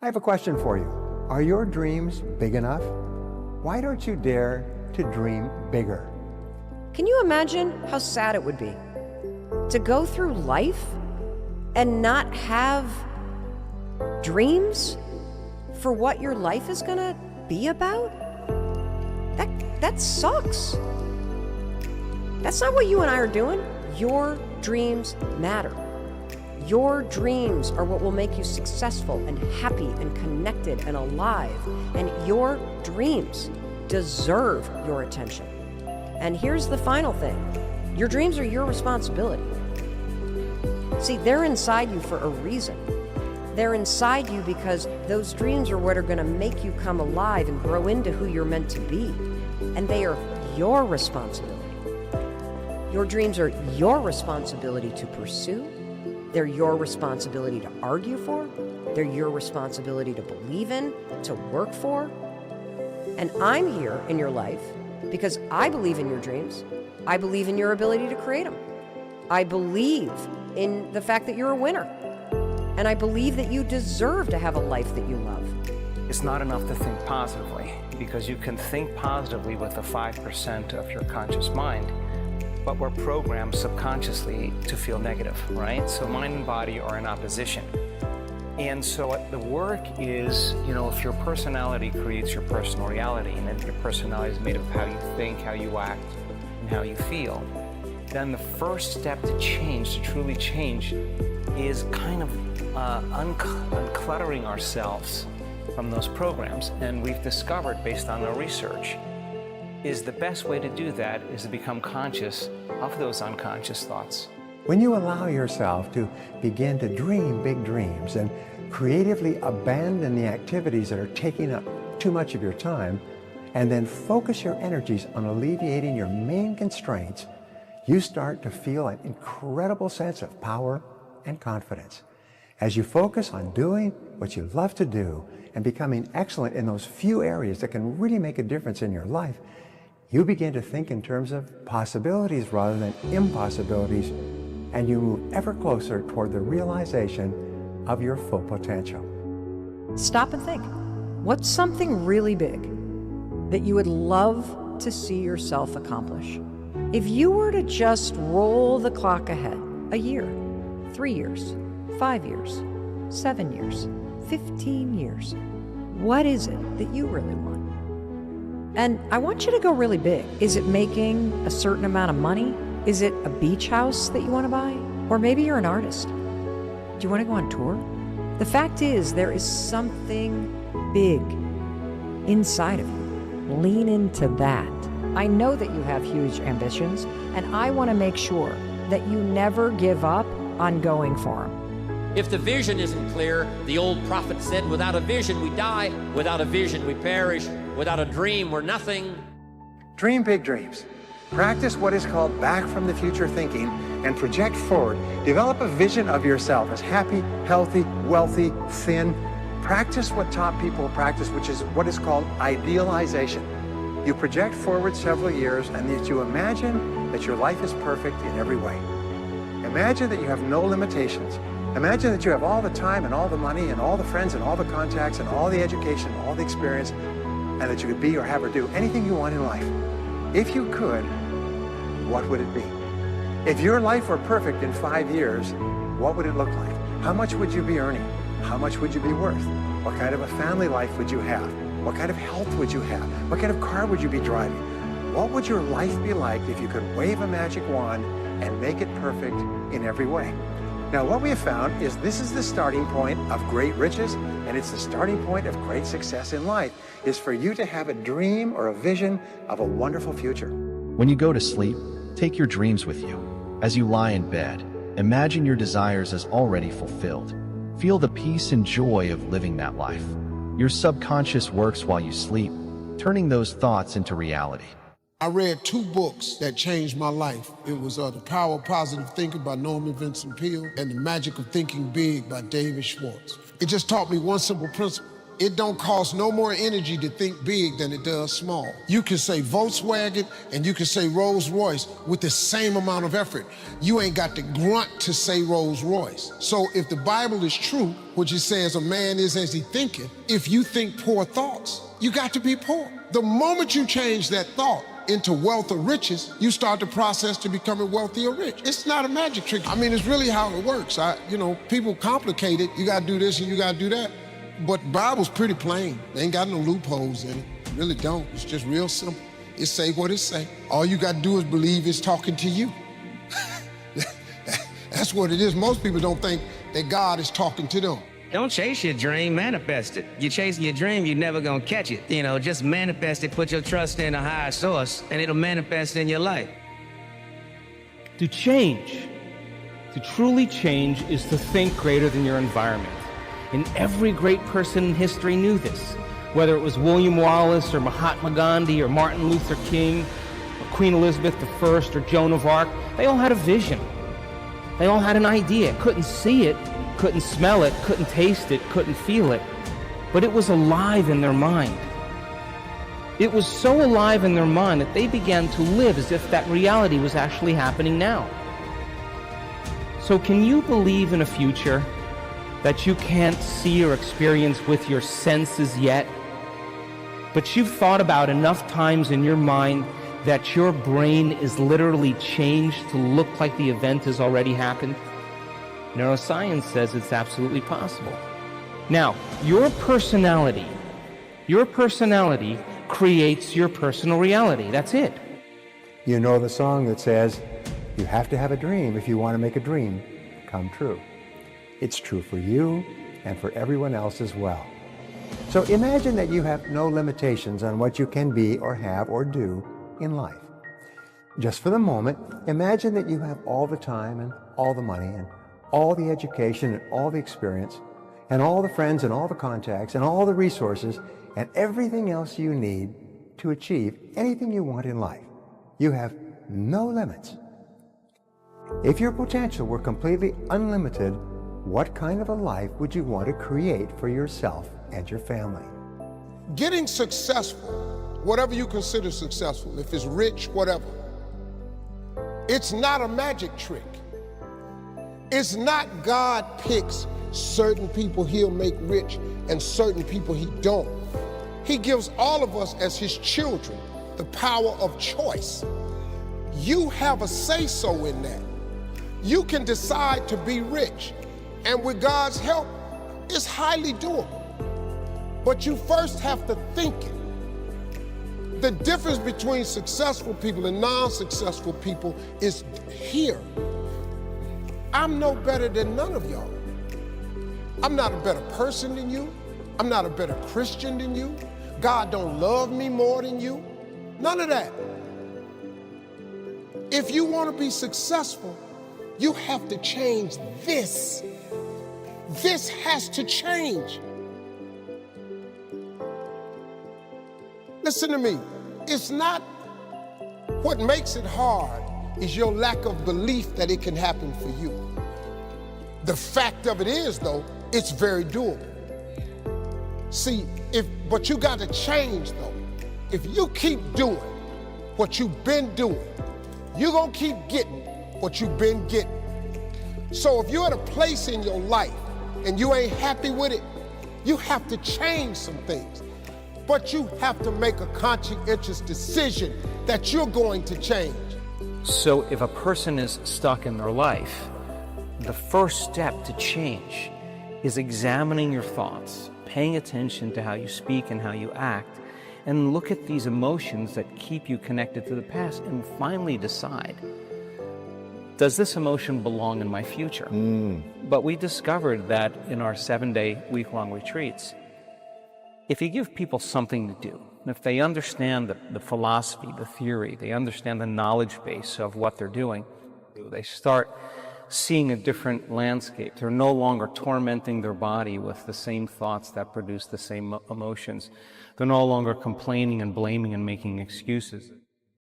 I have a question for you. Are your dreams big enough? Why don't you dare to dream bigger? Can you imagine how sad it would be to go through life and not have dreams for what your life is gonna be about? That sucks. That's not what you and I are doing. Your dreams matter. Your dreams are what will make you successful and happy and connected and alive. And your dreams deserve your attention. And here's the final thing. Your dreams are your responsibility. See, they're inside you for a reason. They're inside you because those dreams are what are going to make you come alive and grow into who you're meant to be. And they are your responsibility. Your dreams are your responsibility to pursue. They're your responsibility to argue for. They're your responsibility to believe in, to work for. And I'm here in your life because I believe in your dreams. I believe in your ability to create them. I believe in the fact that you're a winner. And I believe that you deserve to have a life that you love. It's not enough to think positively, because you can think positively with the 5% of your conscious mind, but we're programmed subconsciously to feel negative, right? So mind and body are in opposition. And so the work is, if your personality creates your personal reality, and then your personality is made of how you think, how you act, and how you feel, then the first step to change, to truly change, is kind of uncluttering ourselves from those programs. And we've discovered, based on our research, is the best way to do that is to become conscious of those unconscious thoughts. When you allow yourself to begin to dream big dreams and creatively abandon the activities that are taking up too much of your time, and then focus your energies on alleviating your main constraints, you start to feel an incredible sense of power and confidence. As you focus on doing what you love to do and becoming excellent in those few areas that can really make a difference in your life, you begin to think in terms of possibilities rather than impossibilities, and you move ever closer toward the realization of your full potential. Stop and think. What's something really big that you would love to see yourself accomplish? If you were to just roll the clock ahead, a year, 3 years, 5 years, 7 years, 15 years, what is it that you really want? And I want you to go really big. Is it making a certain amount of money? Is it a beach house that you want to buy? Or maybe you're an artist. Do you want to go on tour? The fact is, there is something big inside of you. Lean into that. I know that you have huge ambitions, and I want to make sure that you never give up on going for them. If the vision isn't clear, the old prophet said, without a vision we die, without a vision we perish, without a dream we're nothing. Dream big dreams. Practice what is called back from the future thinking and project forward. Develop a vision of yourself as happy, healthy, wealthy, thin. Practice what top people practice, which is what is called idealization. You project forward several years and that you imagine that your life is perfect in every way. Imagine that you have no limitations. Imagine that you have all the time and all the money and all the friends and all the contacts and all the education, all the experience, and that you could be or have or do anything you want in life. If you could, what would it be? If your life were perfect in 5 years, what would it look like? How much would you be earning? How much would you be worth? What kind of a family life would you have? What kind of health would you have? What kind of car would you be driving? What would your life be like if you could wave a magic wand and make it perfect in every way? Now, what we have found is this is the starting point of great riches, and it's the starting point of great success in life, is for you to have a dream or a vision of a wonderful future. When you go to sleep, take your dreams with you. As you lie in bed, imagine your desires as already fulfilled. Feel the peace and joy of living that life. Your subconscious works while you sleep, turning those thoughts into reality. I read 2 books that changed my life. It was The Power of Positive Thinking by Norman Vincent Peale and The Magic of Thinking Big by David Schwartz. It just taught me one simple principle. It don't cost no more energy to think big than it does small. You can say Volkswagen and you can say Rolls Royce with the same amount of effort. You ain't got to grunt to say Rolls Royce. So if the Bible is true, which it says a man is as he thinketh, if you think poor thoughts, you got to be poor. The moment you change that thought into wealth or riches, you start the process to becoming wealthy or rich. It's not a magic trick. I mean, it's really how it works. People complicate it. You gotta do this and you gotta do that. But the Bible's pretty plain. They ain't got no loopholes in it. Really don't. It's just real simple. It say what it say. All you got to do is believe it's talking to you. That's what it is. Most people don't think that God is talking to them. Don't chase your dream, manifest it. You chasing your dream, you're never gonna catch it. Just manifest it, put your trust in a higher source, and it'll manifest in your life. To change, to truly change, is to think greater than your environment. And every great person in history knew this. Whether it was William Wallace or Mahatma Gandhi or Martin Luther King or Queen Elizabeth I or Joan of Arc, they all had a vision. They all had an idea. Couldn't see it, couldn't smell it, couldn't taste it, couldn't feel it. But it was alive in their mind. It was so alive in their mind that they began to live as if that reality was actually happening now. So can you believe in a future that you can't see or experience with your senses yet, but you've thought about enough times in your mind that your brain is literally changed to look like the event has already happened? Neuroscience says it's absolutely possible. Now, your personality creates your personal reality. That's it. You know the song that says, you have to have a dream if you want to make a dream come true. It's true for you and for everyone else as well. So imagine that you have no limitations on what you can be or have or do in life. Just for the moment, imagine that you have all the time and all the money and all the education and all the experience and all the friends and all the contacts and all the resources and everything else you need to achieve anything you want in life. You have no limits. If your potential were completely unlimited, what kind of a life would you want to create for yourself and your family? Getting successful, whatever you consider successful, if it's rich, whatever, it's not a magic trick. It's not God picks certain people he'll make rich and certain people he don't. He gives all of us as his children the power of choice. You have a say-so in that. You can decide to be rich, and with God's help, it's highly doable. But you first have to think it. The difference between successful people and non-successful people is here. I'm no better than none of y'all. I'm not a better person than you. I'm not a better Christian than you. God don't love me more than you. None of that. If you want to be successful, you have to change this. This has to change. Listen to me. It's not what makes it hard is your lack of belief that it can happen for you. The fact of it is, though, it's very doable. See, but you got to change, though. If you keep doing what you've been doing, you're going to keep getting what you've been getting. So if you're at a place in your life and you ain't happy with it, you have to change some things. But you have to make a conscientious decision that you're going to change. So if a person is stuck in their life, the first step to change is examining your thoughts, paying attention to how you speak and how you act, and look at these emotions that keep you connected to the past and finally decide, does this emotion belong in my future? But we discovered that in our 7-day, week-long retreats, if you give people something to do, if they understand the philosophy, the theory, they understand the knowledge base of what they're doing, they start seeing a different landscape. They're no longer tormenting their body with the same thoughts that produce the same emotions. They're no longer complaining and blaming and making excuses.